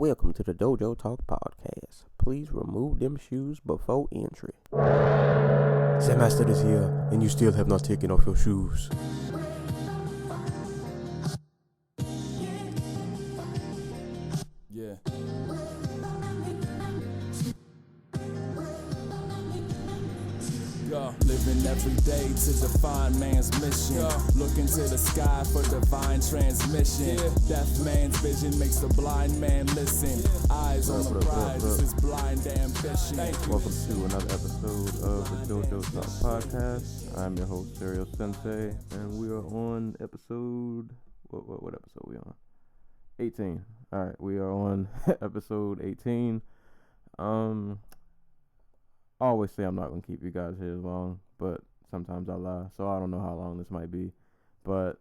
Welcome to the Dojo Talk Podcast. Please remove them shoes before entry. The master is here, and you still have not taken off your shoes. Yeah. Living every day to define man's mission. Look into the sky for divine transmission. Deaf man's vision makes the blind man listen. Eyes on the prize, this is blind ambition. Welcome to another episode of the Dojo Talk Podcast. I'm your host, Serial Sensei, and we are on episode... What episode are we on? 18. Alright, we are on episode 18. I always say I'm not going to keep you guys here as long, but sometimes I lie, so I don't know how long this might be. But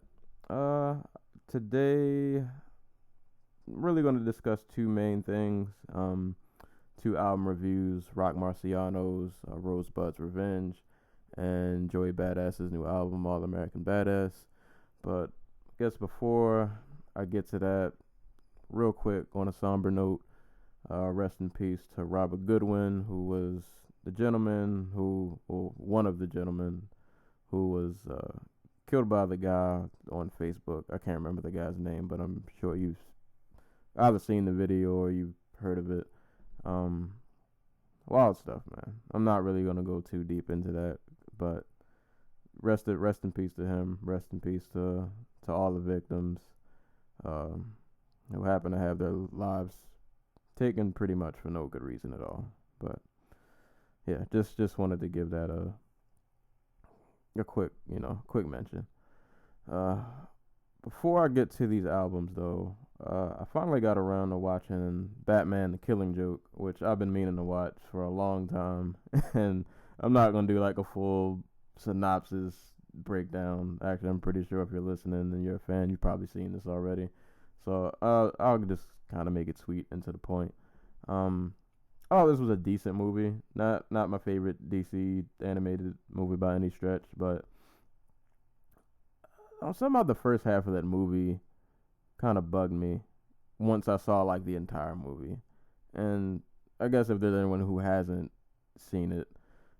today, I'm really going to discuss two main things. Two album reviews, Roc Marciano's Rosebudd's Revenge, and Joey Badass's new album, All Amerikkkan Bada. But I guess before I get to that, real quick, on a somber note, rest in peace to Robert Goodwin, who was one of the gentlemen who was killed by the guy on Facebook. I can't remember the guy's name, but I'm sure you've either seen the video or you've heard of it. Wild stuff, man. I'm not really gonna go too deep into that, but rest in peace to him. Rest in peace to all the victims who happen to have their lives taken pretty much for no good reason at all. But yeah, just wanted to give that a quick mention. Before I get to these albums though, I finally got around to watching Batman: The Killing Joke, which I've been meaning to watch for a long time, and I'm not gonna do like a full synopsis breakdown. Actually, I'm pretty sure if you're listening and you're a fan, you've probably seen this already. So I'll just kind of make it sweet and to the point. This was a decent movie. Not my favorite DC animated movie by any stretch, but somehow the first half of that movie kind of bugged me once I saw like the entire movie. And I guess if there's anyone who hasn't seen it,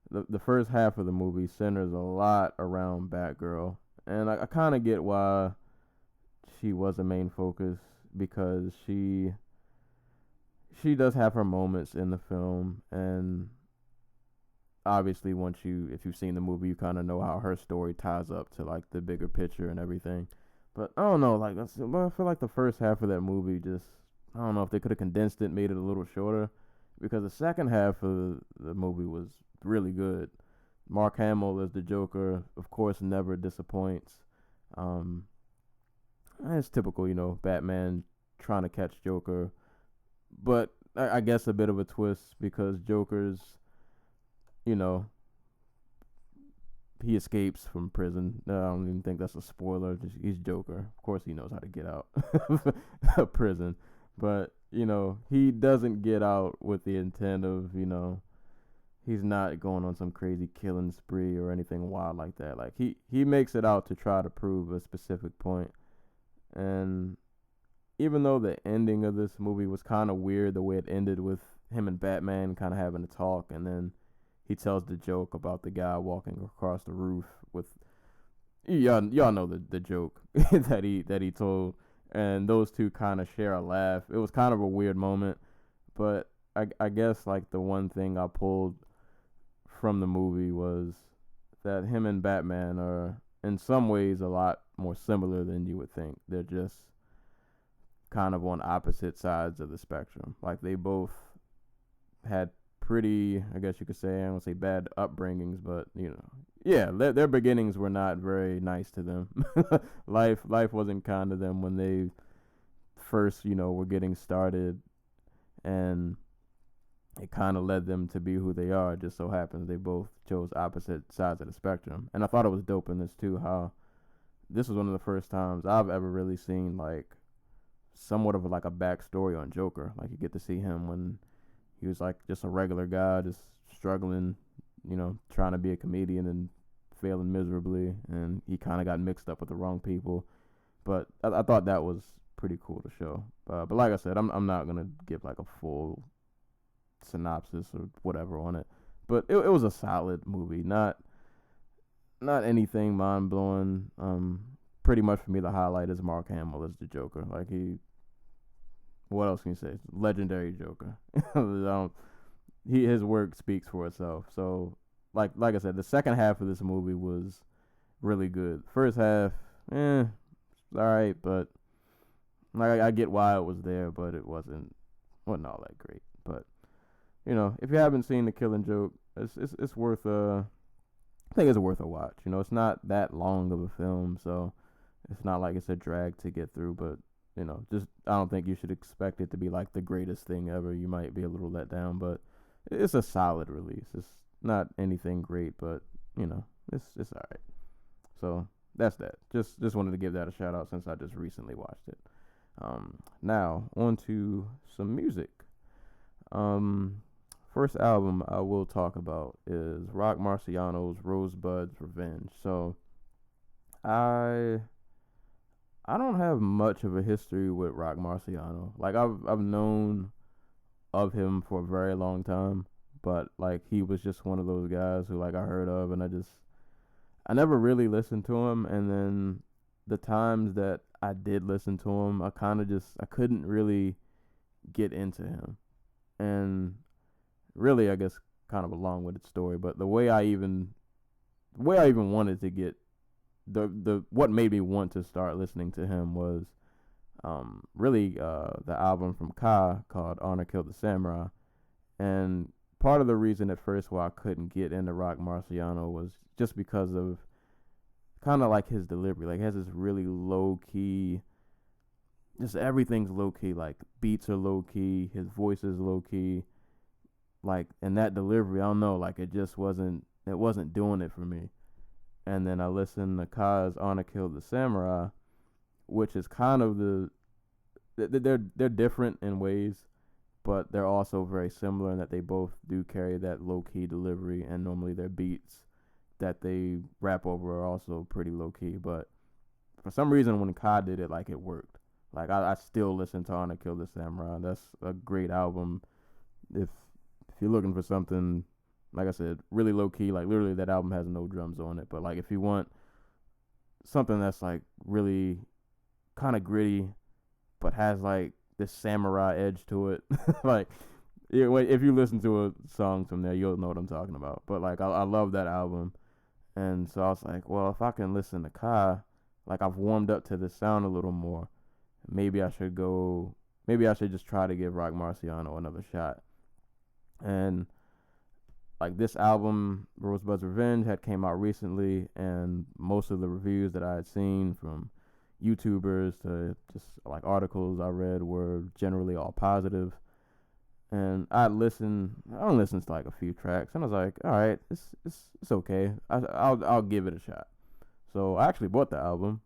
the first half of the movie centers a lot around Batgirl, and I kind of get why she was a main focus, because she does have her moments in the film, and obviously if you've seen the movie, you kind of know how her story ties up to like the bigger picture and everything. But I don't know, like I feel like the first half of that movie just, I don't know if they could have condensed it, made it a little shorter, because the second half of the movie was really good. Mark Hamill as the Joker, of course, never disappoints. It's typical, Batman trying to catch Joker. But I guess a bit of a twist, because Joker's, he escapes from prison. I don't even think that's a spoiler. He's Joker. Of course he knows how to get out of prison. But, he doesn't get out with the intent of, he's not going on some crazy killing spree or anything wild like that. Like, he makes it out to try to prove a specific point. And even though the ending of this movie was kind of weird, the way it ended with him and Batman kind of having a talk, and then he tells the joke about the guy walking across the roof with, y'all know the joke that he told, and those two kind of share a laugh. It was kind of a weird moment, but I guess like the one thing I pulled from the movie was that him and Batman are in some ways a lot more similar than you would think. They're just kind of on opposite sides of the spectrum. Like, they both had pretty, I guess you could say, I don't say bad upbringings, but their beginnings were not very nice to them. Life wasn't kind to them when they first, were getting started, and it kind of led them to be who they are. It just so happens they both chose opposite sides of the spectrum. And I thought it was dope in this too, how this was one of the first times I've ever really seen like somewhat of like a backstory on Joker. Like, you get to see him when he was like just a regular guy, just struggling, trying to be a comedian and failing miserably, and he kind of got mixed up with the wrong people. But I thought that was pretty cool to show. But like I said, I'm not gonna give like a full synopsis or whatever on it. But it was a solid movie, not anything mind blowing. Pretty much for me, the highlight is Mark Hamill as the Joker. Like what else can you say? Legendary Joker. His work speaks for itself. So like I said, the second half of this movie was really good. First half, all right, but like I get why it was there, but it wasn't all that great. But if you haven't seen The Killing Joke, it's worth I think it's worth a watch. It's not that long of a film, so it's not like it's a drag to get through. But just I don't think you should expect it to be like the greatest thing ever. You might be a little let down, but it's a solid release. It's not anything great, but it's all right. So that's that. Just wanted to give that a shout out since I just recently watched it. Now on to some music. First album I will talk about is Roc Marciano's Rosebudd's Revenge. So I don't have much of a history with Roc Marciano. Like I've known of him for a very long time, but like he was just one of those guys who like I heard of, and I never really listened to him. And then the times that I did listen to him, I couldn't really get into him. And really, I guess kind of a long-winded story, but the way I even wanted to get what made me want to start listening to him was really the album from Ka called Honor Killed the Samurai. And part of the reason at first why I couldn't get into Roc Marciano was just because of kind of like his delivery. Like, he has this really low-key, just everything's low-key. Like, beats are low-key, his voice is low-key. Like, and that delivery, I don't know, like, it wasn't doing it for me. And then I listened to Ka's Honor Killed the Samurai, which is kind of they're different in ways, but they're also very similar in that they both do carry that low-key delivery, and normally their beats that they rap over are also pretty low-key. But for some reason, when Ka did it, like, it worked. Like, I still listen to Honor Killed the Samurai. That's a great album. If you're looking for something, like I said, really low-key, like, literally that album has no drums on it. But, like, if you want something that's, like, really kind of gritty but has, like, this samurai edge to it, like, if you listen to a song from there, you'll know what I'm talking about. But, like, I love that album. And so I was like, well, if I can listen to Ka, like, I've warmed up to the sound a little more. Maybe I should just try to give Roc Marciano another shot. And like, this album, Rosebudd's Revenge, had came out recently, and most of the reviews that I had seen from YouTubers to just like articles I read were generally all positive. And I only listened to like a few tracks, and I was like, all right, it's okay. I'll give it a shot. So I actually bought the album.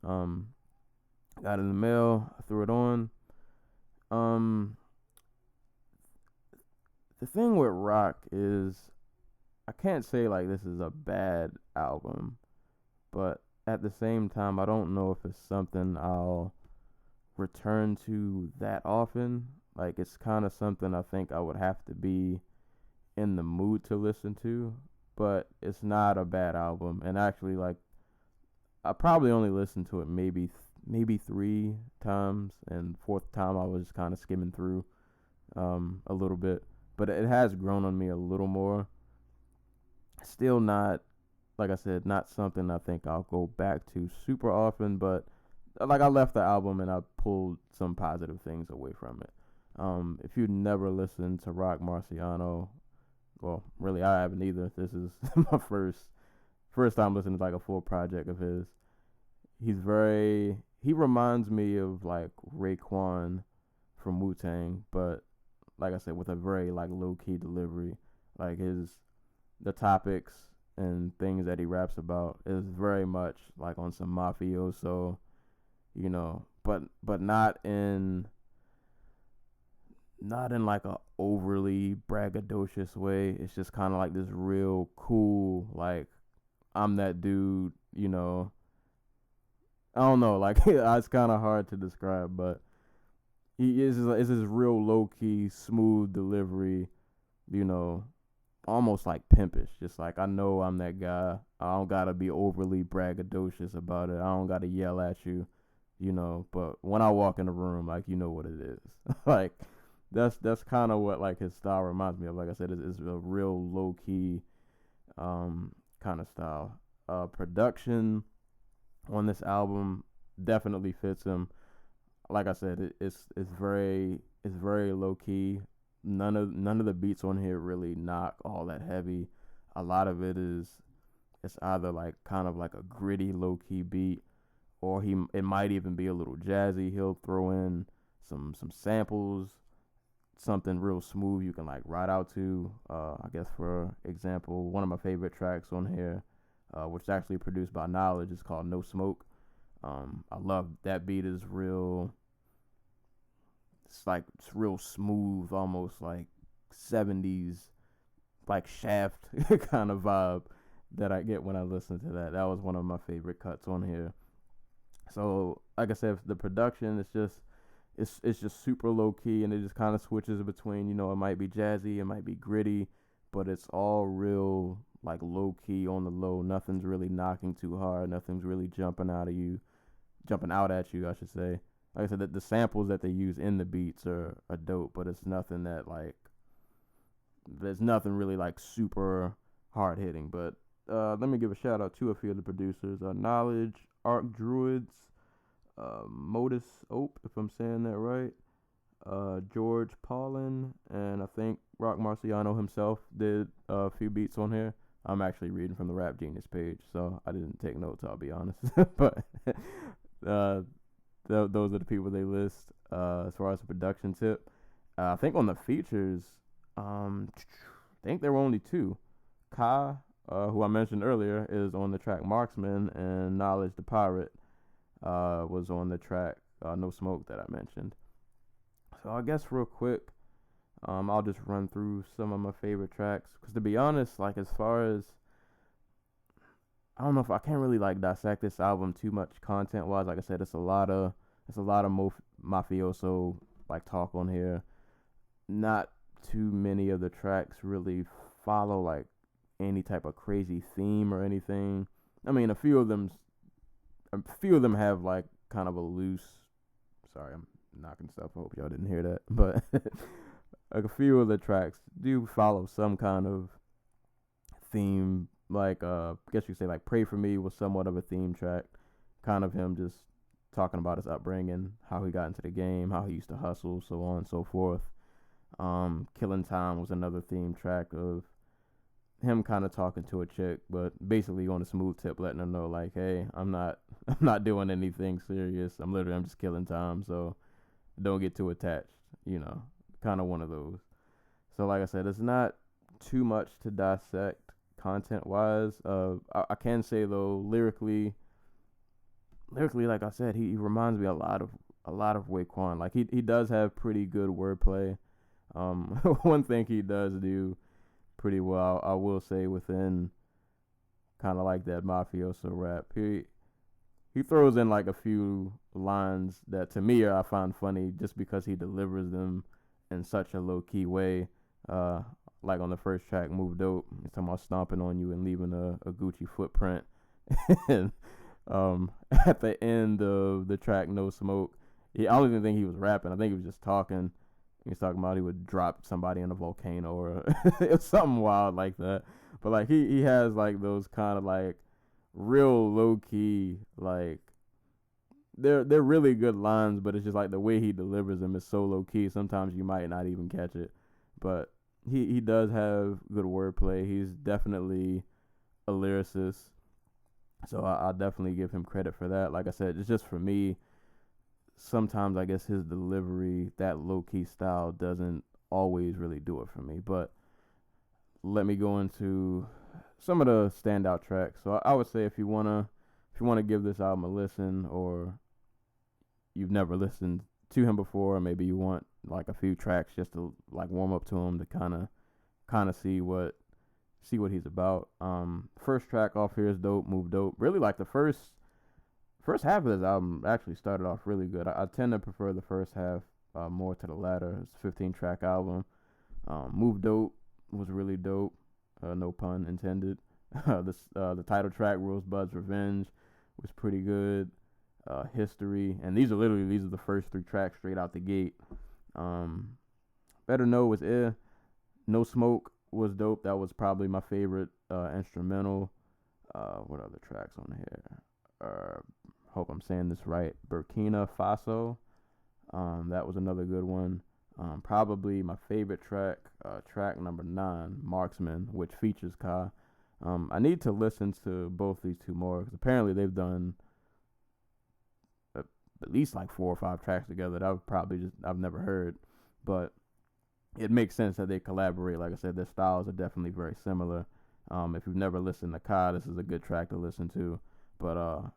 Got it in the mail. I threw it on. The thing with Roc is, I can't say like this is a bad album, but at the same time, I don't know if it's something I'll return to that often. Like, it's kind of something I think I would have to be in the mood to listen to, but it's not a bad album. And actually, like, I probably only listened to it maybe 3 times, and fourth time I was kind of skimming through a little bit. But it has grown on me a little more. Still not, like I said, not something I think I'll go back to super often, but like, I left the album and I pulled some positive things away from it. If you've never listened to Roc Marciano, well, really, I haven't either. This is my first time listening to like a full project of his. He reminds me of like Raekwon from Wu-Tang, but like I said, with a very like low-key delivery. Like, the topics and things that he raps about is very much like on some mafioso, but not in like a overly braggadocious way. It's just kind of like this real cool, like, I'm that dude, I don't know, like it's kind of hard to describe, but he is his real low key, smooth delivery, you know, almost like pimpish. Just like I know I'm that guy. I don't gotta be overly braggadocious about it. I don't gotta yell at you, you know. But when I walk in the room, like you know what it is. Like that's kind of what like his style reminds me of. Like I said, it's a real low key kind of style. Production on this album definitely fits him. Like I said, it's very low key. None of the beats on here really knock all that heavy. A lot of it's either like kind of like a gritty low key beat, or it might even be a little jazzy. He'll throw in some samples, something real smooth you can like ride out to. I guess for example, one of my favorite tracks on here, which is actually produced by Knowledge, is called No Smoke. I love that beat. Is real. It's real smooth, almost like 70s, like Shaft kind of vibe that I get when I listen to that. That was one of my favorite cuts on here. So, like I said, the production it's just super low key, and it just kind of switches between, you know, it might be jazzy, it might be gritty, but it's all real like low key on the low. Nothing's really knocking too hard. Nothing's really jumping out at you, I should say. Like I said, the samples that they use in the beats are dope, but it's nothing there's nothing really like super hard hitting. But let me give a shout out to a few of the producers: Knowledge, Arc Druids, Modus Ope, if I'm saying that right, George Paulin, and I think Roc Marciano himself did a few beats on here. I'm actually reading from the Rap Genius page, so I didn't take notes, I'll be honest. But those are the people they list as far as the production tip. I think on the features, I think there were only two. Ka, who I mentioned earlier, is on the track Marksman, and Knowledge the Pirate was on the track No Smoke that I mentioned. So I guess real quick, I'll just run through some of my favorite tracks. Because to be honest, like as far as, I don't know if I can't really like dissect this album too much content wise. Like I said, it's a lot of mafioso like talk on here. Not too many of the tracks really follow like any type of crazy theme or anything. I mean, a few of them have like kind of a loose. Sorry, I'm knocking stuff. I hope y'all didn't hear that, but like a few of the tracks do follow some kind of theme. Like I guess you could say like Pray For Me was somewhat of a theme track, kind of him just talking about his upbringing, how he got into the game, how he used to hustle, so on and so forth. Killing Time was another theme track of him kind of talking to a chick, but basically on a smooth tip, letting her know like, hey, I'm not doing anything serious. I'm just killing time, so don't get too attached, you know, kind of one of those. So like I said, it's not too much to dissect content wise. I can say though, lyrically, like I said, he reminds me a lot of Raekwon. Like he does have pretty good wordplay. One thing he does do pretty well, I will say, within kind of like that mafioso rap, he throws in like a few lines that to me I find funny just because he delivers them in such a low key way. Like on the first track, Move Dope, he's talking about stomping on you and leaving a Gucci footprint. And at the end of the track, No Smoke, I don't even think he was rapping. I think he was just talking. He was talking about he would drop somebody in a volcano or it was something wild like that. But like he has like those kind of like real low key, like they're really good lines, but it's just like the way he delivers them is so low key. Sometimes you might not even catch it. But he does have good wordplay. He's definitely a lyricist. So I'll definitely give him credit for that. Like I said, it's just for me, sometimes I guess his delivery, that low-key style, doesn't always really do it for me. But let me go into some of the standout tracks. So I would say if you wanna give this album a listen, or you've never listened to him before, or maybe you want like a few tracks just to like warm up to him to kind of see what he's about. First track off here is Dope, Move Dope. Really like the first first half of this album actually started off really good. I tend to prefer the first half more to the latter. It's a 15-track album. Move Dope was really dope. No pun intended. The title track, Rosebudd's Revenge, was pretty good. History, and these are the first 3 tracks straight out the gate. Better Know was No Smoke was dope. That was probably my favorite instrumental. What other tracks on here? Hope I'm saying this right. Burkina Faso. That was another good one. Probably my favorite track, track number 9, Marksman, which features Ka. I need to listen to both these two more because apparently they've done at least like 4 or 5 tracks together that I've never heard, but it makes sense that they collaborate. Like I said, their styles are definitely very similar. If you've never listened to Ka, this is a good track to listen to. But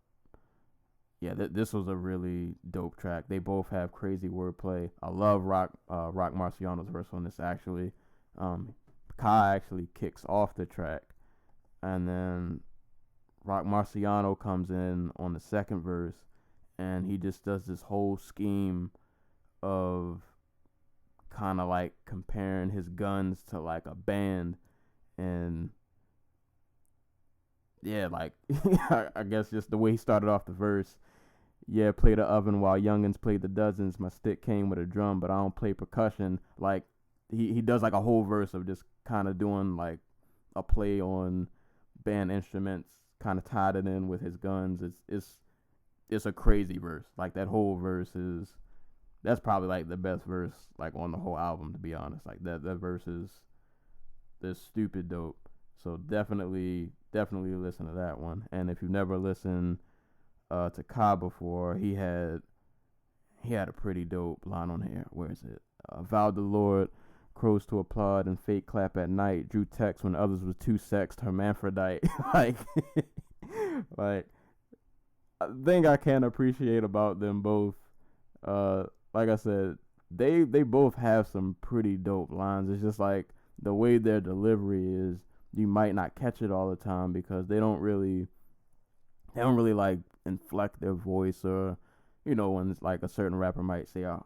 yeah, this was a really dope track. They both have crazy wordplay. I love Roc Marciano's verse on this actually. Ka actually kicks off the track, and then Roc Marciano comes in on the second verse. And he just does this whole scheme of kind of like comparing his guns to like a band. And yeah, like I guess just the way he started off the verse. Yeah, play the oven while youngins played the dozens. My stick came with a drum, but I don't play percussion. Like he does like a whole verse of just kind of doing like a play on band instruments, kind of tied it in with his guns. It's a crazy verse. Like that whole verse that's probably like the best verse like on the whole album, to be honest. Like that verse is stupid dope. So definitely listen to that one. And if you've never listened to Ka before, he had a pretty dope line on here. Where is it? Vowed the Lord, crows to applaud and fake clap at night. Drew text when others was too sexed, hermaphrodite. like thing I can appreciate about them both, like I said, they both have some pretty dope lines. It's just like the way their delivery is, you might not catch it all the time because they don't really like inflect their voice, or when it's like a certain rapper might say a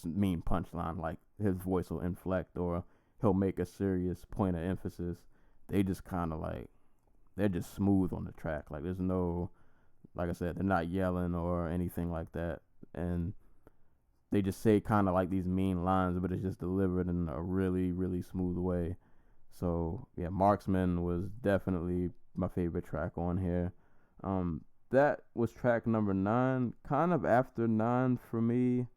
mean punchline, like his voice will inflect or he'll make a serious point of emphasis. They just kind of like, they're just smooth on the track. Like there's no, like I said, they're not yelling or anything like that. And they just say kind of like these mean lines, but it's just delivered in a really, really smooth way. So, yeah, Marksman was definitely my favorite track on here. That was track number 9. Kind of after 9 for me.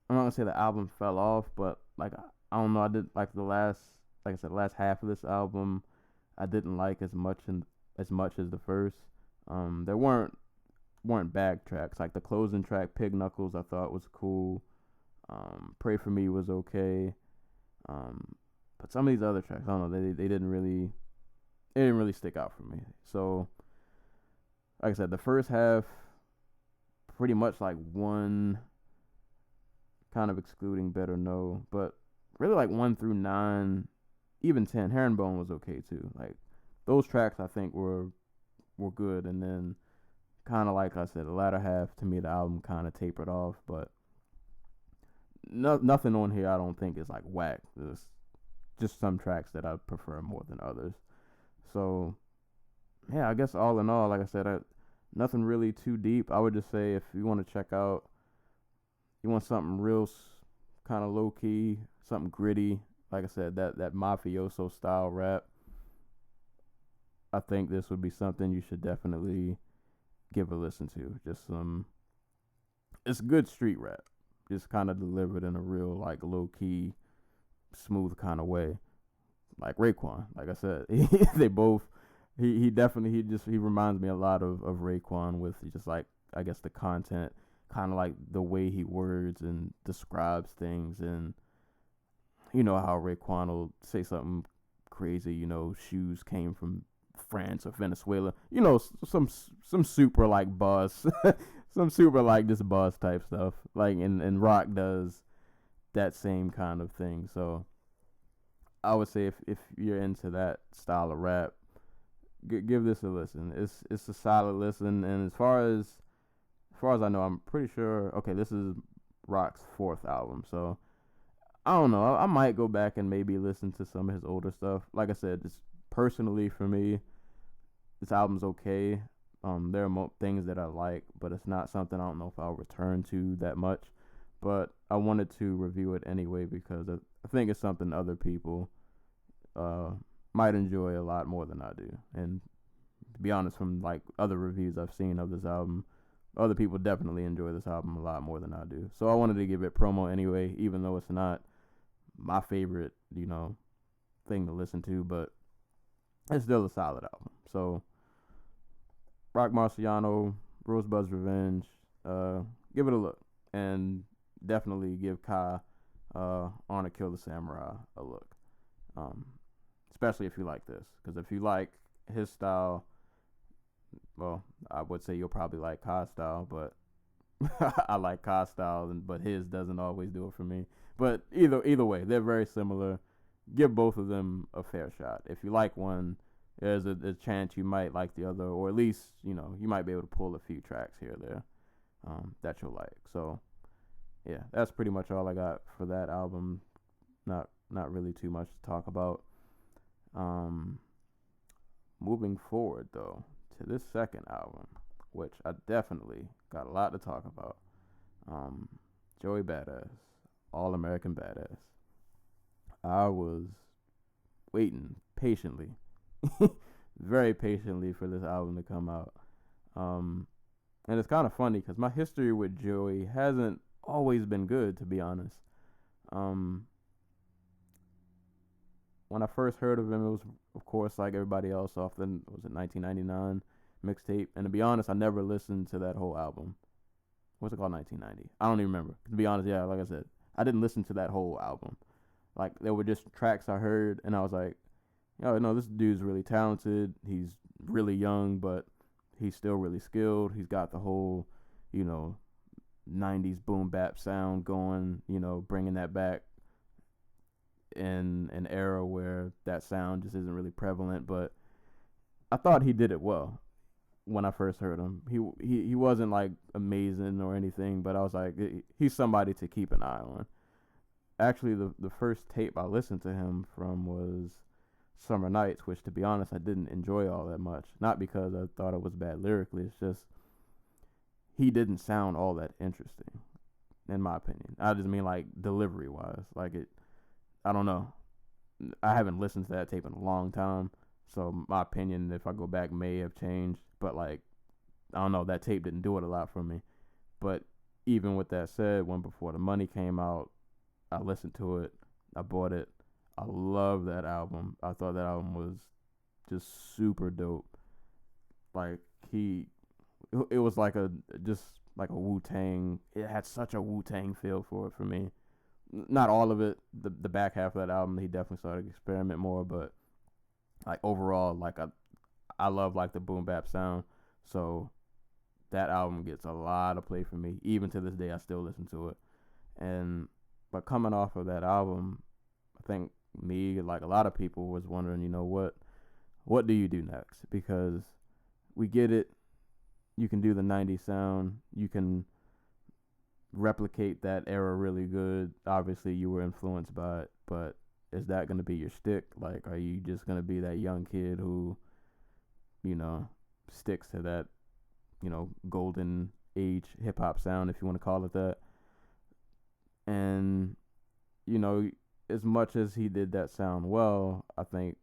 I'm not going to say the album fell off, but, like, I don't know. I did, like, the last half of this album, I didn't like as much as the first. There weren't bad tracks. Like the closing track, Pig Knuckles, I thought was cool. Pray For Me was okay. But some of these other tracks, I don't know, they didn't really stick out for me. So, like I said, the first half, pretty much like one, kind of excluding Better Know, but really like 1 through 9, even 10. Herringbone was okay too. Like those tracks, I think were good, and then kind of like I said, the latter half to me the album kind of tapered off, but nothing on here I don't think is like whack. There's just some tracks that I prefer more than others. So yeah, I guess all in all, like I said, nothing really too deep. I would just say if you want to check out, you want something real kind of low key, something gritty, like I said, that mafioso style rap, I think this would be something you should definitely give a listen to. It's good street rap, just kind of delivered in a real like low key, smooth kind of way. Like Raekwon, like I said, they both. He reminds me a lot of Raekwon with just like, I guess, the content, kind of like the way he words and describes things, and how Raekwon will say something crazy. Shoes came from France or Venezuela, some super like buzz, some super like this buzz type stuff, like and Roc does that same kind of thing. So I would say if you're into that style of rap, give this a listen. It's a solid listen. And as far as as far as I know, I'm pretty sure. Okay, this is Roc's fourth album, so I don't know. I might go back and maybe listen to some of his older stuff. Like I said, just personally for me, this album's okay. There are things that I like, but it's not something I don't know if I'll return to that much. But I wanted to review it anyway because I think it's something other people might enjoy a lot more than I do. And to be honest, from like other reviews I've seen of this album, other people definitely enjoy this album a lot more than I do. So I wanted to give it promo anyway, even though it's not my favorite, thing to listen to, but it's still a solid album. So Roc Marciano, Rosebud's Revenge, give it a look. And definitely give Kai Honor Kill the Samurai a look. Especially if you like this. Because if you like his style, well, I would say you'll probably like Kai's style, but I like Kai's style, but his doesn't always do it for me. But either way, they're very similar. Give both of them a fair shot. If you like one, there's a chance you might like the other, or at least, you might be able to pull a few tracks here or there that you'll like. So, yeah, that's pretty much all I got for that album. Not really too much to talk about. Moving forward, though, to this second album, which I definitely got a lot to talk about. Joey Badass, All Amerikkkan Bada. I was waiting patiently, very patiently for this album to come out. And it's kind of funny because my history with Joey hasn't always been good, to be honest. When I first heard of him, it was, of course, like everybody else, off the, was it 1999 mixtape? And to be honest, I never listened to that whole album. What's it called, 1990? I don't even remember. To be honest, yeah, like I said, I didn't listen to that whole album. Like, there were just tracks I heard, and I was like, this dude's really talented. He's really young, but he's still really skilled. He's got the whole, 90s boom bap sound going, bringing that back in an era where that sound just isn't really prevalent. But I thought he did it well when I first heard him. He wasn't like amazing or anything, but I was like, he's somebody to keep an eye on. Actually, the first tape I listened to him from was Summer Nights, which, to be honest, I didn't enjoy all that much. Not because I thought it was bad lyrically, it's just he didn't sound all that interesting, in my opinion. I just mean like delivery wise. Like I don't know. I haven't listened to that tape in a long time, so my opinion, if I go back, may have changed. But like, I don't know, that tape didn't do it a lot for me. But even with that said, when Before the Money came out, I listened to it. I bought it. I love that album. I thought that album was just super dope. Like it was like just like a Wu-Tang. It had such a Wu-Tang feel for it for me. Not all of it. The back half of that album, he definitely started to experiment more. But like overall, like I love like the boom bap sound. So that album gets a lot of play for me. Even to this day, I still listen to it. But coming off of that album, I think me, like a lot of people, was wondering, what do you do next? Because we get it. You can do the 90s sound. You can replicate that era really good. Obviously, you were influenced by it, but is that going to be your shtick? Like, are you just going to be that young kid who, sticks to that, golden age hip-hop sound, if you want to call it that? And, as much as he did that sound well, I think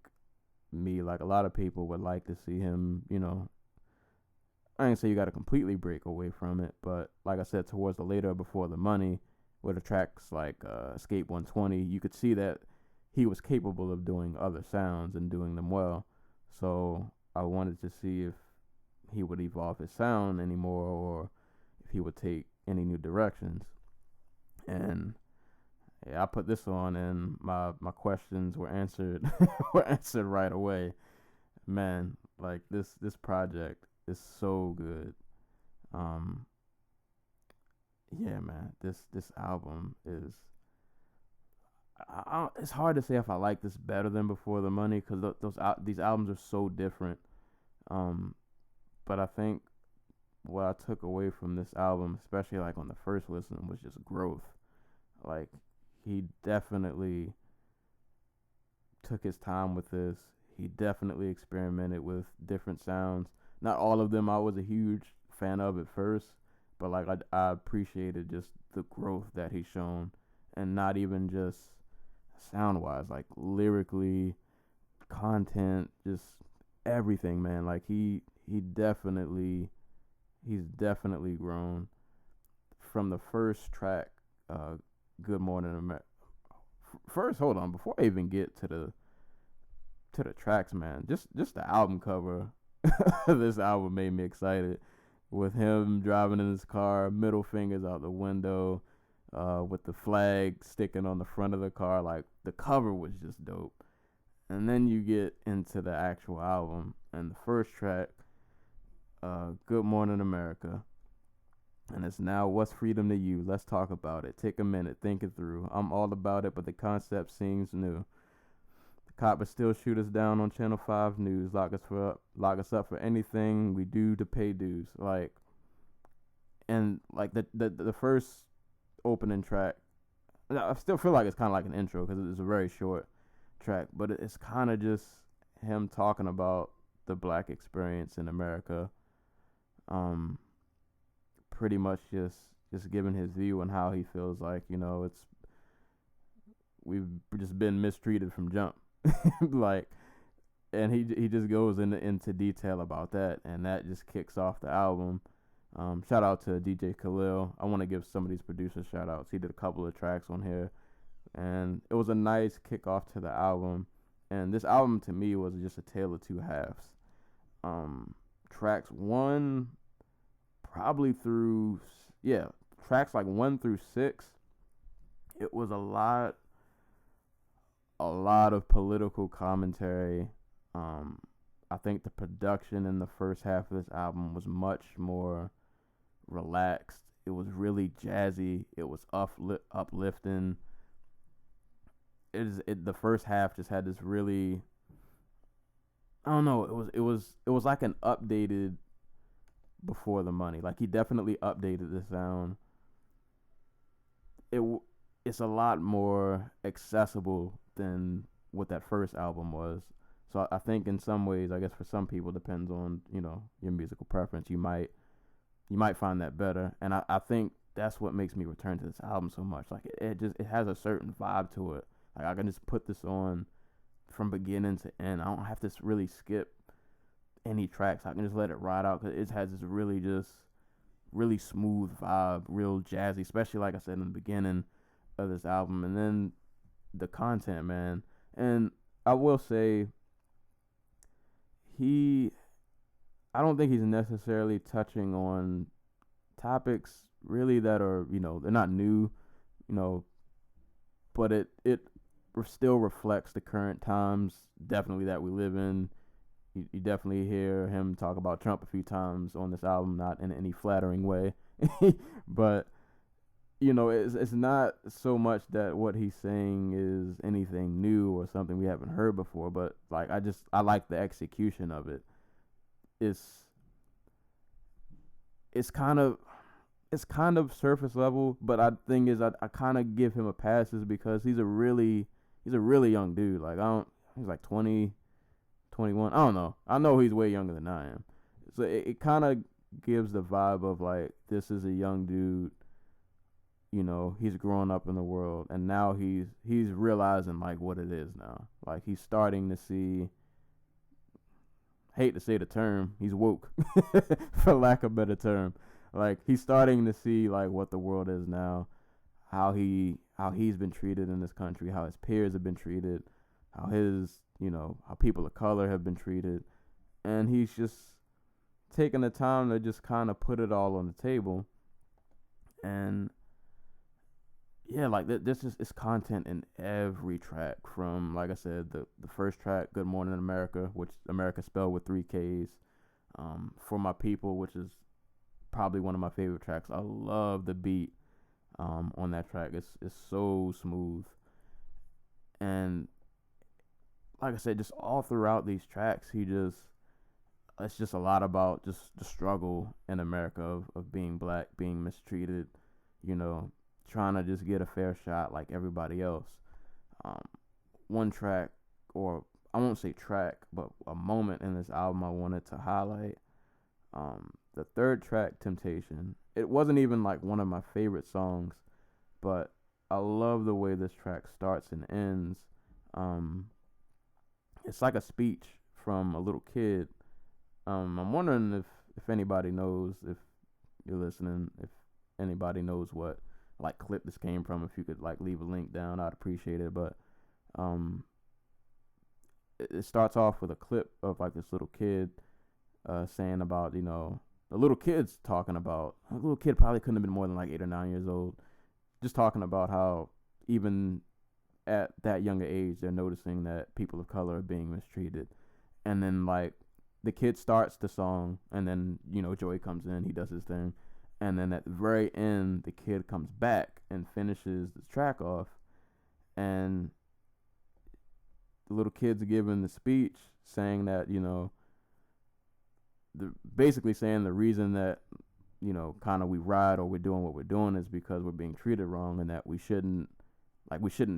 me, like a lot of people, would like to see him, I ain't say you got to completely break away from it, but like I said, towards the later Before the Money, with the tracks like Escape 120, you could see that he was capable of doing other sounds and doing them well. So I wanted to see if he would evolve his sound anymore, or if he would take any new directions. And yeah, I put this on, and my questions were answered right away. Man, like this project is so good. Yeah, man, this album is. It's hard to say if I like this better than Before the Money, because these albums are so different. But I think what I took away from this album, especially like on the first listen, was just growth. Like, he definitely took his time with this. He definitely experimented with different sounds. Not all of them I was a huge fan of at first, but like I appreciated just the growth that he's shown, and not even just sound wise, like lyrically, content, just everything, man. Like he definitely he's definitely grown from the first track, Good Morning America. First, hold on, before I even get to the tracks, man, just the album cover. This album made me excited, with him driving in his car, middle fingers out the window, with the flag sticking on the front of the car. Like, the cover was just dope. And then you get into the actual album, and the first track, Good Morning America, and it's now, what's freedom to you? Let's talk about it. Take a minute, think it through. I'm all about it, but the concept seems new. The coppers still shoot us down on Channel 5 News, lock us up for anything we do to pay dues. Like, and like the first opening track, I still feel like it's kind of like an intro because it's a very short track, but it's kind of just him talking about the black experience in America. Pretty much just giving his view on how he feels like, we've just been mistreated from jump. Like, and he just goes into detail about that, and that just kicks off the album. Shout out to DJ Khalil. I want to give some of these producers shout outs. He did a couple of tracks on here, and it was a nice kickoff to the album. And this album to me was just a tale of two halves. Tracks 1 probably through, tracks like 1 through 6, it was a lot of political commentary. I think the production in the first half of this album was much more relaxed. It was really jazzy. It was uplifting. The first half just had this really, I don't know. It was like an updated Before the Money. Like, he definitely updated the sound. It's a lot more accessible than what that first album was. So I think in some ways, I guess for some people, depends on, your musical preference. You might find that better. And I think that's what makes me return to this album so much. Like, it has a certain vibe to it. Like, I can just put this on from beginning to end. I don't have to really skip any tracks. I can just let it ride out, because it has this really smooth vibe, real jazzy, especially like I said in the beginning of this album. And then the content, man. And I will say, I don't think he's necessarily touching on topics really that are, they're not new, but it still reflects the current times, definitely, that we live in. You definitely hear him talk about Trump a few times on this album, not in any flattering way. But, it's not so much that what he's saying is anything new or something we haven't heard before, but like, I like the execution of it. It's kind of surface level, but I kind of give him a pass is because he's a really young dude. Like, he's like 20, 21. I don't know. I know he's way younger than I am. So it kind of gives the vibe of like, this is a young dude, he's growing up in the world, and now he's realizing like what it is now. Like, he's starting to see, hate to say the term, he's woke, for lack of a better term. Like, he's starting to see like what the world is now, how he's been treated in this country, how his peers have been treated, how how people of color have been treated, and he's just taking the time to just kind of put it all on the table. And yeah, like, this is content in every track, from, like I said, the first track, Good Morning America, which America spelled with 3 Ks, For My People, which is probably one of my favorite tracks. I love the beat on that track. It's so smooth. And like I said, just all throughout these tracks, he just, it's just a lot about just the struggle in America of being black, being mistreated, you know, trying to just get a fair shot like everybody else. Um, One track, or I won't say track, but a moment in this album I wanted to highlight. The third track, Temptation. It wasn't even like one of my favorite songs, but I love the way this track starts and ends. Um, it's like a speech from a little kid. I'm wondering if anybody knows, if you're listening, if anybody knows what like clip this came from. If you could like leave a link down, I'd appreciate it. But um, it starts off with a clip of like this little kid saying about, you know, the little kid's talking about, a little kid probably couldn't have been more than like 8 or 9 years old, just talking about how even at that younger age they're noticing that people of color are being mistreated. And then like the kid starts the song, and then, you know, Joey comes in, he does his thing, and then at the very end the kid comes back and finishes the track off, and the little kid's giving the speech saying that, you know, basically saying the reason that, you know, kind of we ride or we're doing what we're doing is because we're being treated wrong, and that we shouldn't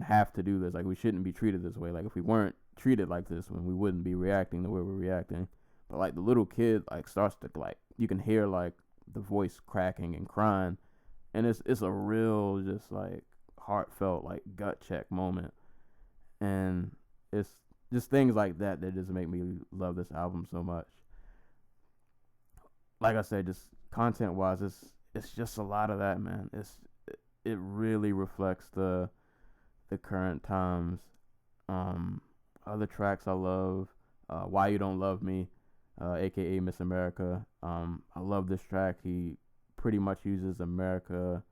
have to do this. Like, we shouldn't be treated this way. Like, if we weren't treated like this, when we wouldn't be reacting the way we're reacting. But like the little kid like starts to, like, you can hear like the voice cracking and crying, and it's a real just like heartfelt like gut check moment. And it's just things like that that just make me love this album so much. Like I said, just content wise, it's just a lot of that, man. It really reflects the current times. Other tracks I love, Why You Don't Love Me, aka Miss America. I love this track. He pretty much uses America.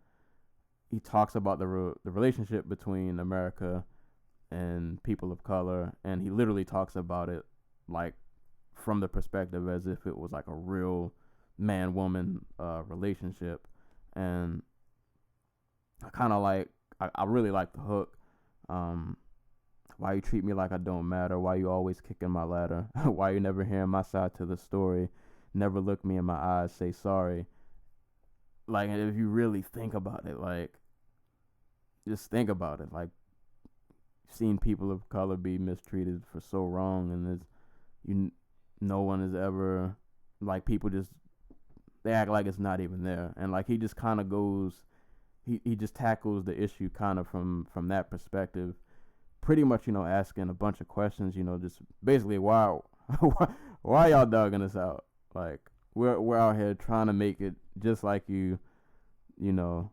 He talks about the relationship between America and people of color, and he literally talks about it like from the perspective as if it was like a real man-woman relationship. And I really like the hook. Why you treat me like I don't matter? Why you always kicking my ladder? Why you never hearing my side to the story? Never look me in my eyes, say sorry. Like, if you really think about it, like, just think about it. Like, seen people of color be mistreated for so long, and no one is ever, like, people just, they act like it's not even there. And like, he just kind of goes, he just tackles the issue kind of from that perspective, pretty much, you know, asking a bunch of questions, you know, just basically why y'all dogging us out? Like, we're out here trying to make it just like you know.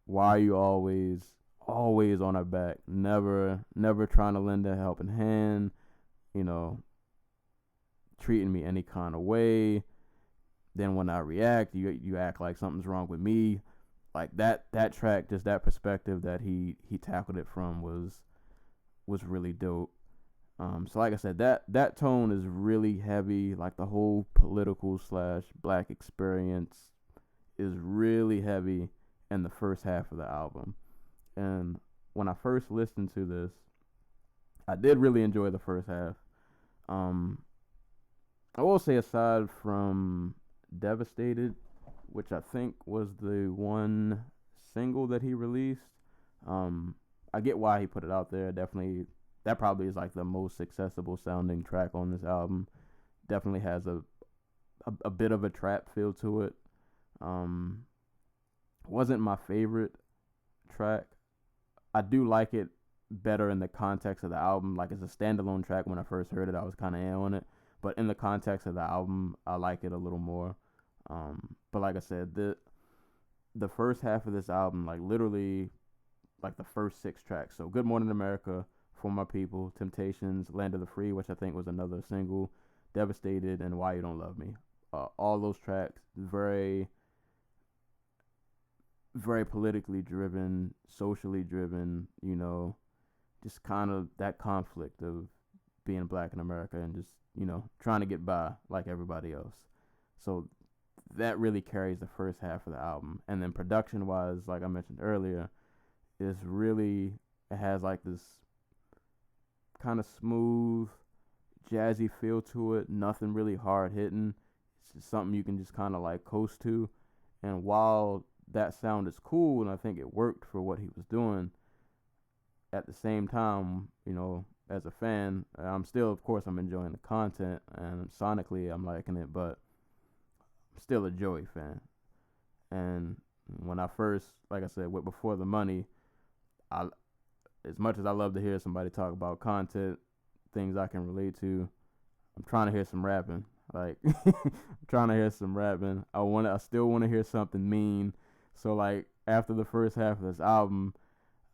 Why are you always on our back, never trying to lend a helping hand, you know, treating me any kind of way. Then when I react, you act like something's wrong with me. Like, that track, just that perspective that he tackled it from was really dope. So like I said, that tone is really heavy. Like, the whole political / black experience is really heavy in the first half of the album. And when I first listened to this, I did really enjoy the first half. I will say, aside from Devastated, which I think was the one single that he released, I get why he put it out there. Definitely, that probably is like the most accessible sounding track on this album. Definitely has a bit of a trap feel to it. Wasn't my favorite track. I do like it better in the context of the album. Like, as a standalone track, when I first heard it, I was kind of on it. But in the context of the album, I like it a little more. But like I said, the first half of this album, like, literally, like, the first 6 tracks. So Good Morning America, For My People, Temptations, Land of the Free, which I think was another single, Devastated, and Why You Don't Love Me. All those tracks, very, very politically driven, socially driven, you know, just kind of that conflict of being black in America and just, you know, trying to get by like everybody else. So that really carries the first half of the album. And then production wise, like I mentioned earlier, it has like this kind of smooth jazzy feel to it, nothing really hard hitting. It's just something you can just kind of like coast to. And while that sound is cool, and I think it worked for what he was doing, at the same time, as a fan, I'm still, of course, I'm enjoying the content, and sonically, I'm liking it, but I'm still a Joey fan. And when I first, like I said, with Before the Money, as much as I love to hear somebody talk about content, things I can relate to, I'm trying to hear some rapping. Like, I'm trying to hear some rapping. I still want to hear something mean. So, like, after the first half of this album,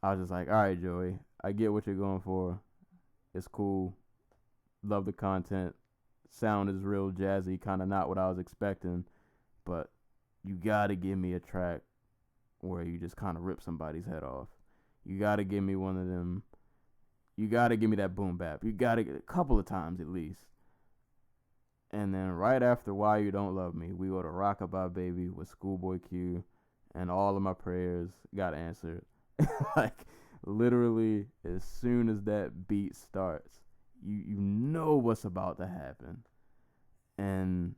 I was just like, all right, Joey, I get what you're going for. It's cool. Love the content. Sound is real jazzy, kind of not what I was expecting. But you got to give me a track where you just kind of rip somebody's head off. You got to give me one of them. You got to give me that boom bap. You got to get a couple of times at least. And then right after Why You Don't Love Me, we go to Rockabye Baby with Schoolboy Q, and all of my prayers got answered. Like, literally, as soon as that beat starts, you know what's about to happen. And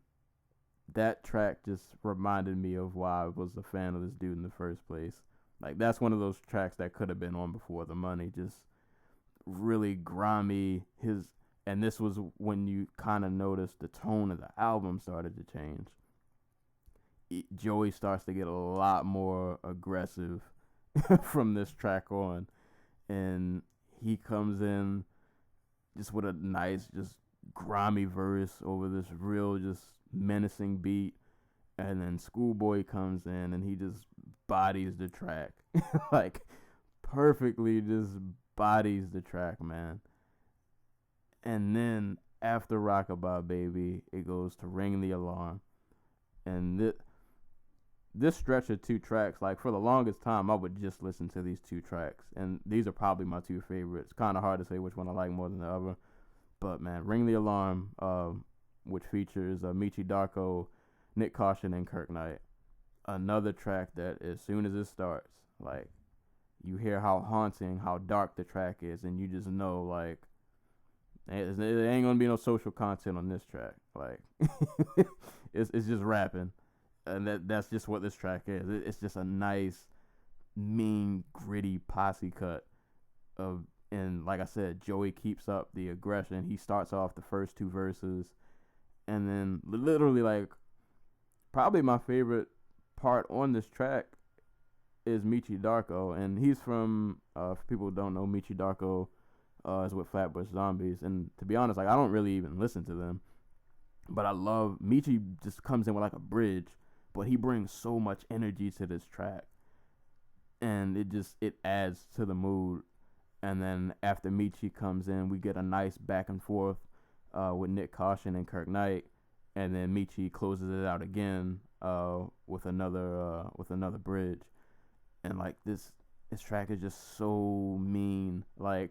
that track just reminded me of why I was a fan of this dude in the first place. Like, that's one of those tracks that could have been on Before the Money. Just really grimy. And this was when you kind of noticed the tone of the album started to change. Joey starts to get a lot more aggressive from this track on. And he comes in just with a nice, just grimy verse over this real, just menacing beat. And then Schoolboy comes in and he just bodies the track. Like, perfectly just bodies the track, man. And then after Rockabye Baby, it goes to Ring the Alarm. And this stretch of two tracks, like, for the longest time, I would just listen to these two tracks. And these are probably my two favorites. Kind of hard to say which one I like more than the other. But, man, Ring the Alarm, which features Michi Darko, Nick Caution, and Kirk Knight. Another track that as soon as it starts, like, you hear how haunting, how dark the track is, and you just know, like, it ain't gonna be no social content on this track. Like, it's just rapping, and that's just what this track is. It's just a nice, mean, gritty posse cut of, and like I said, Joey keeps up the aggression. He starts off the first two verses, and then literally, like, probably my favorite part on this track is Michi Darko, and he's from, for people who don't know, Michi Darko is with Flatbush Zombies, and to be honest, like, I don't really even listen to them, but I love, Michi just comes in with like a bridge, but he brings so much energy to this track, and it adds to the mood. And then after Michi comes in, we get a nice back and forth with Nick Caution and Kirk Knight, and then Michi closes it out again with another bridge. And like this track is just so mean, like,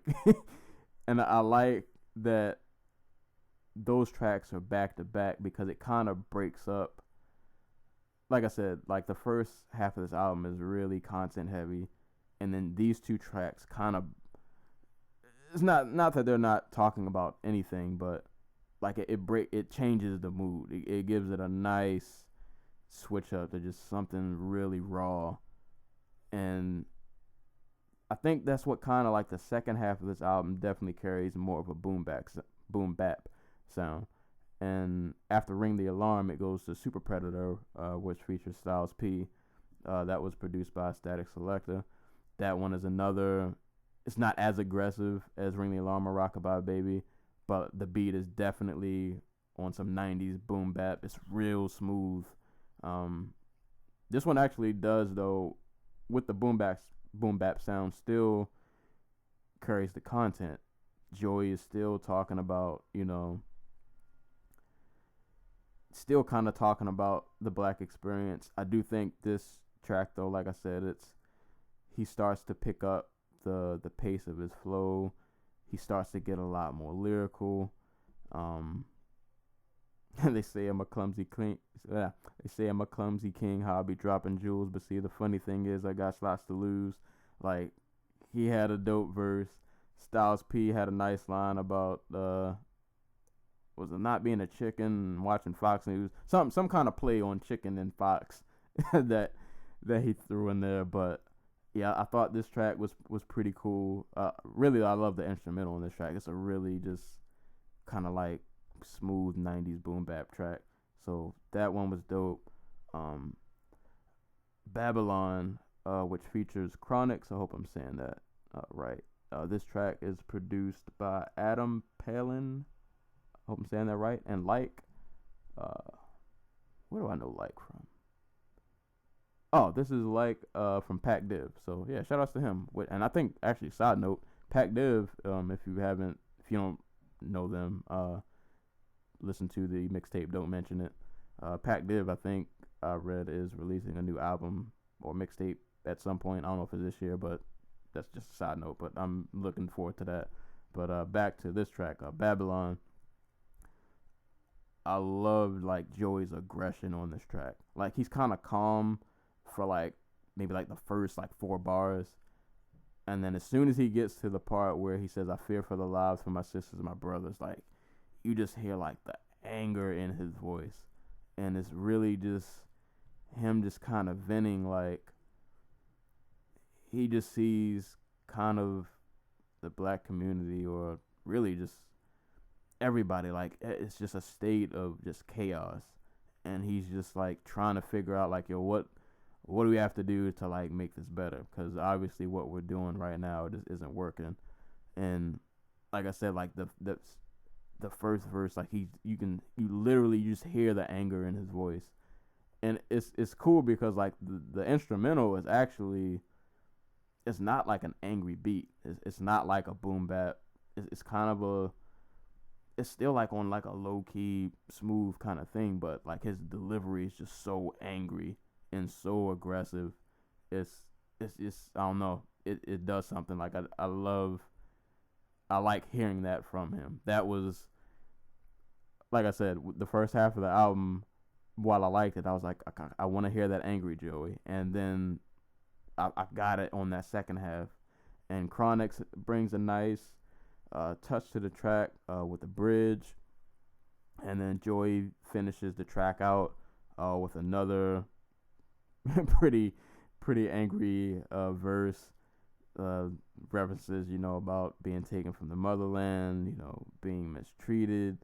and I like that those tracks are back to back because it kind of breaks up. Like I said, like, the first half of this album is really content heavy, and then these two tracks kind of, it's not that they're not talking about anything, but like it changes the mood. It gives it a nice switch up to just something really raw. And I think that's what kind of, like, the second half of this album definitely carries more of a boom bap sound. And after Ring the Alarm, it goes to Super Predator, which features Styles P. That was produced by Static Selector. That one is another, it's not as aggressive as Ring the Alarm or Rockabye Baby, but the beat is definitely on some 90s boom bap. It's real smooth. This one actually does, though, with the boom bap sound, still carries the content. Joey is still talking about, still kind of talking about the black experience. I do think this track, though, like I said, he starts to pick up the pace of his flow. He starts to get a lot more lyrical. They say I'm a clumsy king. They say I'm a clumsy king. How I be dropping jewels, but see, the funny thing is I got lots to lose. Like, he had a dope verse. Styles P had a nice line about was it not being a chicken and watching Fox News? Some kind of play on chicken and Fox that he threw in there. But yeah, I thought this track was pretty cool. Really, I love the instrumental on this track. It's a really just kind of like smooth 90s boom bap track. So that one was dope. Babylon, which features Chronix. I hope I'm saying that right. This track is produced by Adam Palin. I hope I'm saying that right. And Like, where do I know Like from? Oh, this is Like from Pac Div. So yeah, shout outs to him. And I think actually, side note, Pac Div. If you don't know them, listen to the mixtape. Don't mention it. Pac Div, I think I read, is releasing a new album or mixtape at some point. I don't know if it's this year, but that's just a side note. But I'm looking forward to that. But back to this track, Babylon. I loved like Joey's aggression on this track. Like he's kind of calm for like maybe like the first like 4 bars, and then as soon as he gets to the part where he says, "I fear for the lives for my sisters and my brothers," like you just hear like the anger in his voice, and it's really just him just kind of venting. Like he just sees kind of the black community, or really just everybody, like it's just a state of just chaos, and he's just like trying to figure out like, yo, what do we have to do to like make this better, because obviously what we're doing right now just isn't working. And like I said, like the first verse, like you literally just hear the anger in his voice, and it's cool because like the instrumental is actually, it's not like an angry beat. It's not like a boom bap. It's kind of it's still like on like a low key, smooth kind of thing, but like his delivery is just so angry and so aggressive. It's just, I don't know. It does something. Like I like hearing that from him. That was, like I said, the first half of the album. While I liked it, I was like, I want to hear that angry Joey, and then I got it on that second half. And Chronix brings a nice touch to the track with the bridge, and then Joey finishes the track out with another pretty angry verse. References, about being taken from the motherland, being mistreated.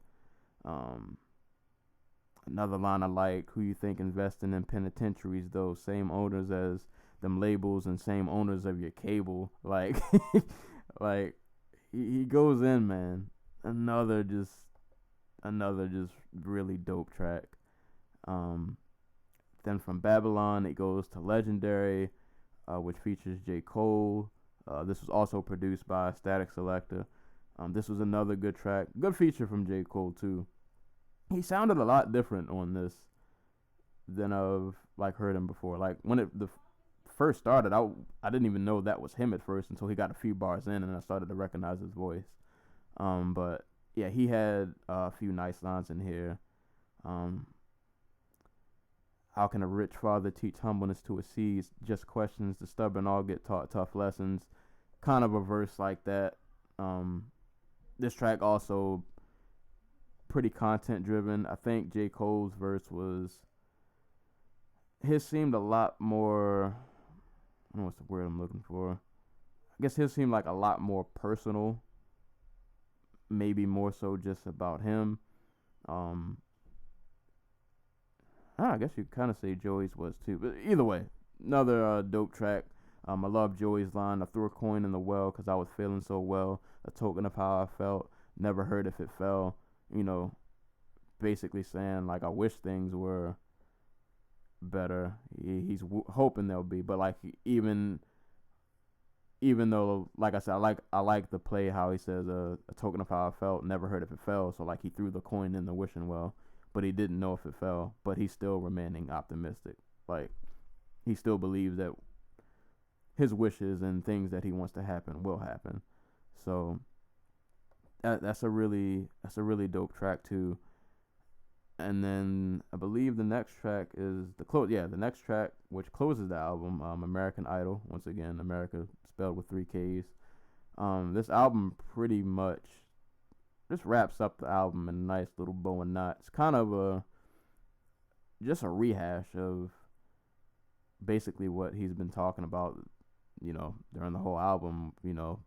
Another line I like: "Who you think investing in penitentiaries, though? Same owners as them labels and same owners of your cable." Like, like he goes in, man. Another just really dope track. Then from Babylon, it goes to Legendary, which features J. Cole. This was also produced by Static Selector. This was another good track. Good feature from J. Cole, too. He sounded a lot different on this than I've like heard him before. Like when it first started, I didn't even know that was him at first until he got a few bars in, and I started to recognize his voice. But yeah, he had a few nice lines in here. How can a rich father teach humbleness to his seeds? Just questions. The stubborn all get taught tough lessons. Kind of a verse like that. This track also pretty content driven. I think J. Cole's verse seemed a lot more, I don't know what's the word I'm looking for. I guess his seemed like a lot more personal. Maybe more so just about him. I guess you kind of say Joey's was too. But either way, another dope track. I love Joey's line: "I threw a coin in the well because I was feeling so well. A token of how I felt. Never hurt if it fell." Basically saying like, I wish things were better. He's hoping they'll be, but like even though, like I said, I like the play how he says a token of how I felt, never hurt if it fell. So like he threw the coin in the wishing well, but he didn't know if it fell. But he's still remaining optimistic. Like he still believes that his wishes and things that he wants to happen will happen. So that's a really dope track too. And then I believe the next track is the next track, which closes the album, American Idol. Once again, America spelled with 3 Ks. This album pretty much just wraps up the album in a nice little bow and knot. It's kind of just a rehash of basically what he's been talking about, during the whole album, just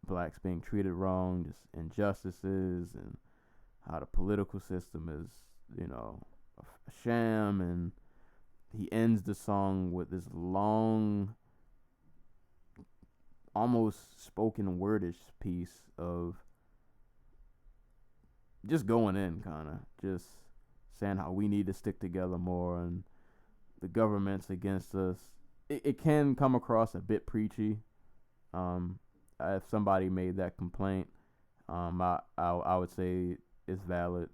blacks being treated wrong, just injustices, and how the political system is, a sham. And he ends the song with this long, almost spoken wordish piece of just going in, kind of just saying how we need to stick together more and the government's against us. It can come across a bit preachy. If somebody made that complaint, I would say it's valid.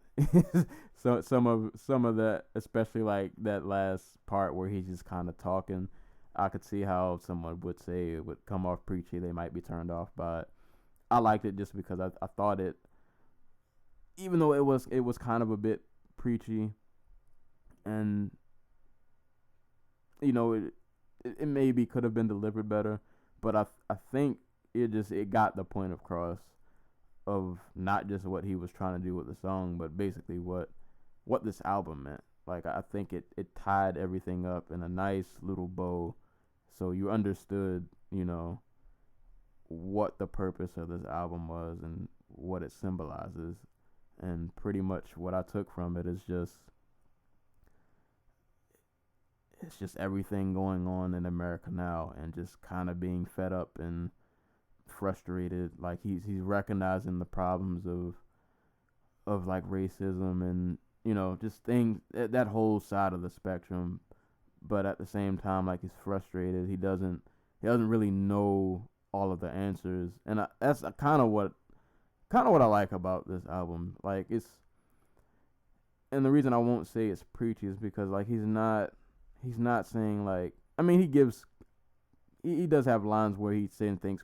So some of that, especially like that last part where he's just kind of talking, I could see how someone would say it would come off preachy. They might be turned off by it. I liked it just because I thought it, even though it was kind of a bit preachy, and it maybe could have been delivered better, but I think it got the point across of not just what he was trying to do with the song, but basically what this album meant. Like, I think it tied everything up in a nice little bow, so you understood, what the purpose of this album was and what it symbolizes. And pretty much what I took from it is it's just everything going on in America now, and just kind of being fed up and frustrated. Like, he's recognizing the problems of like racism and just things, that whole side of the spectrum. But at the same time, like, he's frustrated. He doesn't really know all of the answers, and that's kind of what I like about this album. Like, and the reason I won't say it's preachy is because, like, he's not saying, like, I mean, he does have lines where he's saying things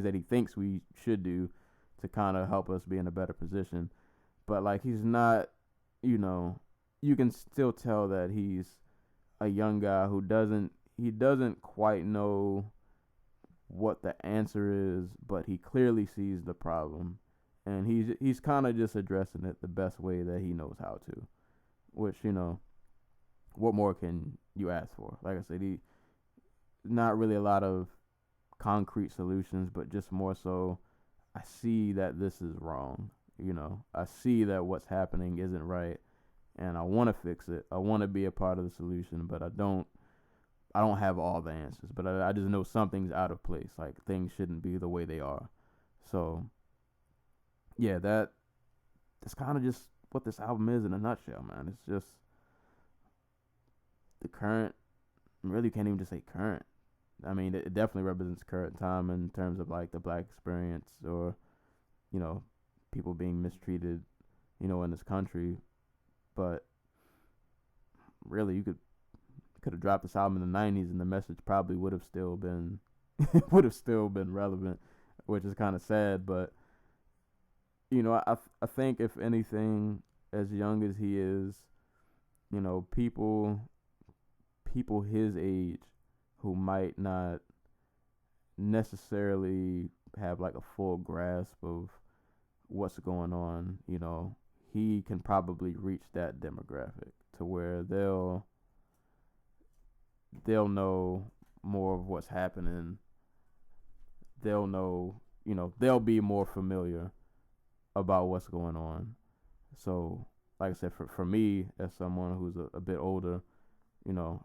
that he thinks we should do to kind of help us be in a better position. But, like, he's not, you can still tell that he's a young guy who doesn't quite know what the answer is, but he clearly sees the problem, and he's kind of just addressing it the best way that he knows how to, which, what more can you ask for? Like I said, not really a lot of concrete solutions, but just more so, I see that this is wrong. I see that what's happening isn't right, and I want to fix it. I want to be a part of the solution, but I don't have all the answers, but I just know something's out of place. Like, things shouldn't be the way they are. So, yeah, that's kind of just what this album is in a nutshell, man. It's just the current, really can't even just say current. I mean, it definitely represents current time in terms of, like, the black experience, or, people being mistreated, in this country. But really, you could have dropped this album in the 90s and the message probably would have still been relevant, which is kind of sad. But I think, if anything, as young as he is, people his age who might not necessarily have, like, a full grasp of what's going on, he can probably reach that demographic to where they'll know more of what's happening. They'll know, they'll be more familiar about what's going on. So, like I said, for me, as someone who's a bit older,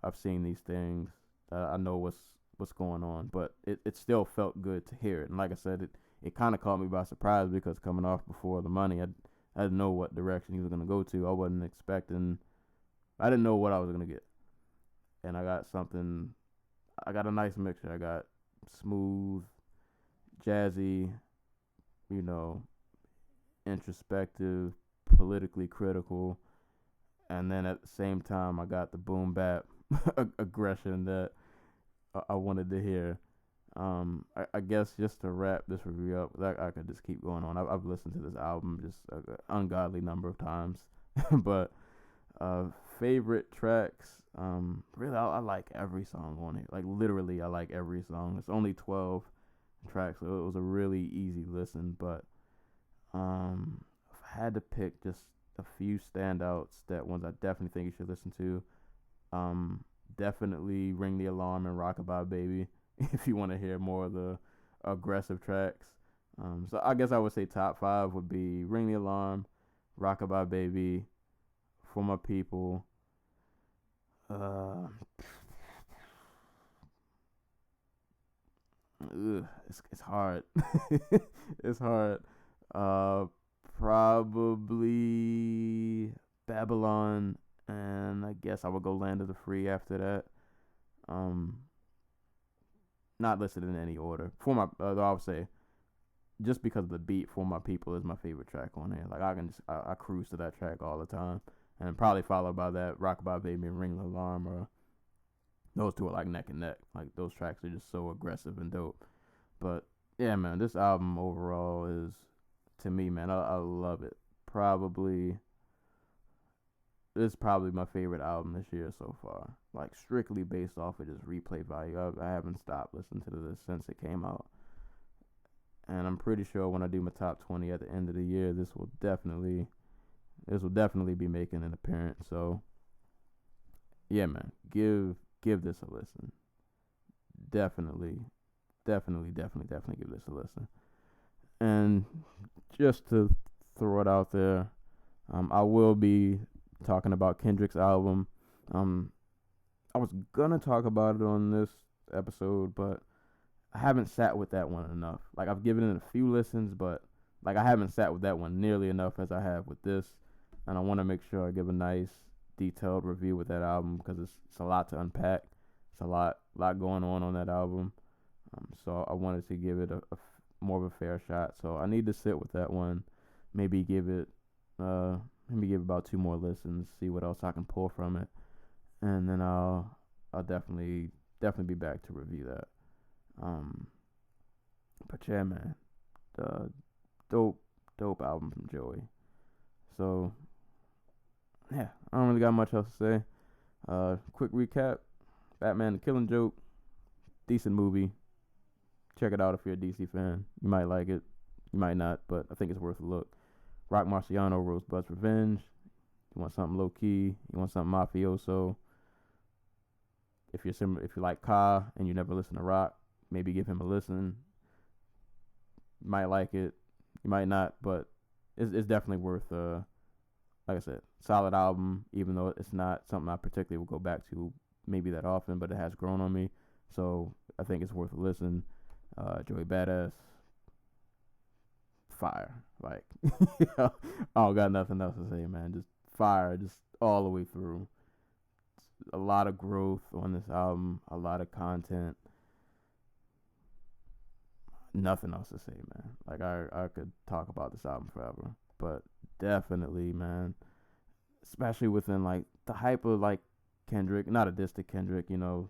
I've seen these things. I know what's going on, but it still felt good to hear it. And like I said, it kind of caught me by surprise, because coming off Before the Money, I didn't know what direction he was going to go to. I didn't know what I was going to get. And I got a nice mixture. I got smooth, jazzy, introspective, politically critical, and then at the same time, I got the boom bap aggression that I wanted to hear. I guess just to wrap this review up, I could just keep going on. I've listened to this album just an ungodly number of times, but favorite tracks, really, I like every song on it. Like, literally, I like every song. It's only 12, track, so it was a really easy listen. But if I had to pick just a few standouts, that ones I definitely think you should listen to, definitely Ring the Alarm and Rockabye Baby if you want to hear more of the aggressive tracks. So I guess I would say top 5 would be Ring the Alarm, Rockabye Baby, For My People. It's hard. It's hard. Uh, Probably Babylon, and I guess I would go Land of the Free after that. Um, Not listed in any order. For my, I would say, just because of the beat, For My People is my favorite track on there. Like I cruise to that track all the time, and probably followed by that Rockabye Baby and Ring the Alarm. Or those two are like neck and neck. Like those tracks are just so aggressive and dope. But yeah, man, this album overall is, to me, man, I love it. This is probably my favorite album this year so far. Like strictly based off of just replay value. I haven't stopped listening to this since it came out. And I'm pretty sure when I do my top 20 at the end of the year, this will definitely be making an appearance. So yeah, man, give this a listen. Definitely give this a listen. And just to throw it out there, I will be talking about Kendrick's album. I was gonna talk about it on this episode, but I haven't sat with that one enough. Like I've given it a few listens, but like I haven't sat with that one nearly enough as I have with this. And I want to make sure I give a nice, detailed review with that album because it's a lot to unpack. It's a lot going on that album. So I wanted to give it a more of a fair shot. So I need to sit with that one. Maybe give it about 2 more listens, see what else I can pull from it, and then I'll definitely be back to review that. But yeah, man, dope album from Joey. So yeah, I don't really got much else to say. Quick recap: Batman: The Killing Joke, decent movie. Check it out if you're a DC fan. You might like it, you might not, but I think it's worth a look. Roc Marciano, Rosebudd's Revenge. You want something low key, you want something mafioso. If you like Ka and you never listen to Roc, maybe give him a listen. You might like it, you might not, but it's definitely worth like I said, solid album, even though it's not something I particularly will go back to maybe that often, but it has grown on me. So I think it's worth a listen. Joey Badass, fire. Like I don't got nothing else to say, man. Just fire, just all the way through. A lot of growth on this album, a lot of content. Nothing else to say, man. Like I could talk about this album forever, but definitely, man, especially within like the hype of like Kendrick, not a diss to Kendrick, you know,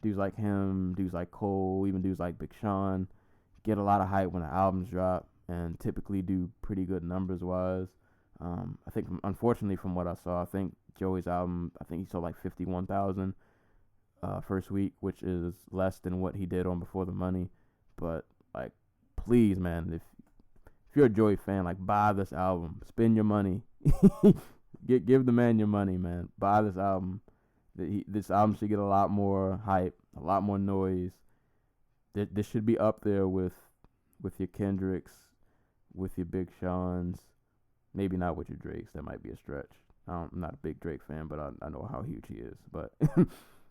dudes like him, dudes like Cole, even dudes like Big Sean get a lot of hype when the albums drop and typically do pretty good numbers wise. I think unfortunately from what I saw, I think Joey's album, I think he sold like 51,000 first week, which is less than what he did on Before the Money. But like, please, man, if you're a Joey fan, like buy this album, spend your money, give the man your money, man. Buy this album. This album should get a lot more hype, a lot more noise. This should be up there with your Kendricks, with your Big Sean's. Maybe not with your Drakes. That might be a stretch. I'm not a big Drake fan, but I know how huge he is. But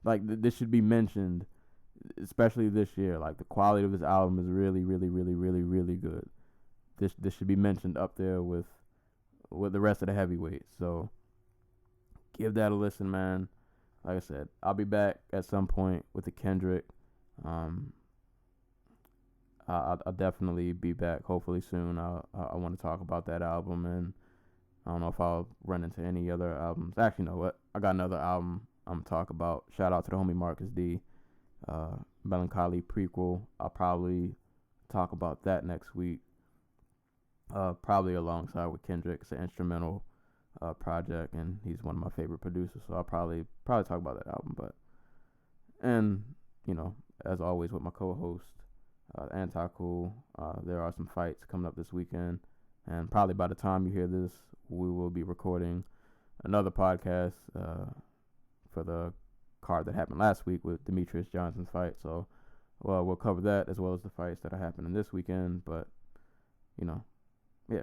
like this should be mentioned, especially this year. Like the quality of this album is really, really, really, really, really good. This should be mentioned up there with the rest of the heavyweights. So give that a listen, man. Like I said, I'll be back at some point with the Kendrick. I'll definitely be back hopefully soon. I want to talk about that album, and I don't know if I'll run into any other albums. Actually, you know what? I got another album I'm gonna talk about. Shout out to the homie Marcus D. Melancholy prequel. I'll probably talk about that next week. Probably alongside with Kendrick. It's an instrumental project, and he's one of my favorite producers. So I'll probably talk about that album. But, and you know, as always with my co-host, Anti-Cool. There are some fights coming up this weekend, and probably by the time you hear this, we will be recording another podcast for the card that happened last week with Demetrius Johnson's fight. So, well, we'll cover that as well as the fights that are happening this weekend. But, yeah,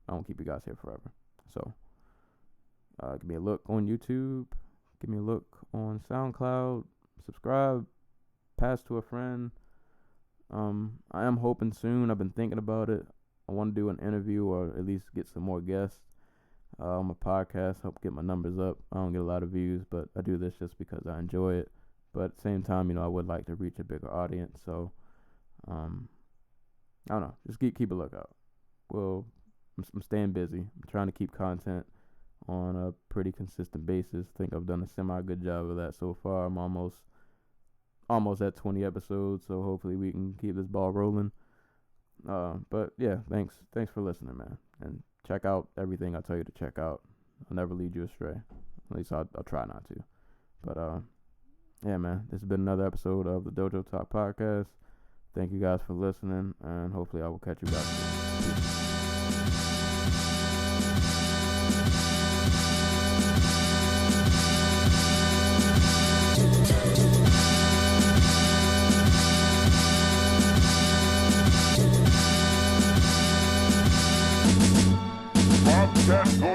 I won't keep you guys here forever. So, give me a look on YouTube. Give me a look on SoundCloud. Subscribe. Pass to a friend. I am hoping soon. I've been thinking about it. I want to do an interview or at least get some more guests on my podcast. Help get my numbers up. I don't get a lot of views, but I do this just because I enjoy it. But at the same time, I would like to reach a bigger audience. So, I don't know. Just keep a lookout. Well, I'm staying busy. I'm trying to keep content on a pretty consistent basis. I think I've done a semi-good job of that so far. I'm almost at 20 episodes, so hopefully we can keep this ball rolling. But yeah, thanks for listening, man. And check out everything I tell you to check out. I'll never lead you astray. At least I'll try not to. But yeah, man, this has been another episode of the Dojo Talk Podcast. Thank you guys for listening, and hopefully I will catch you guys soon. Peace. Bobcatgoldwav.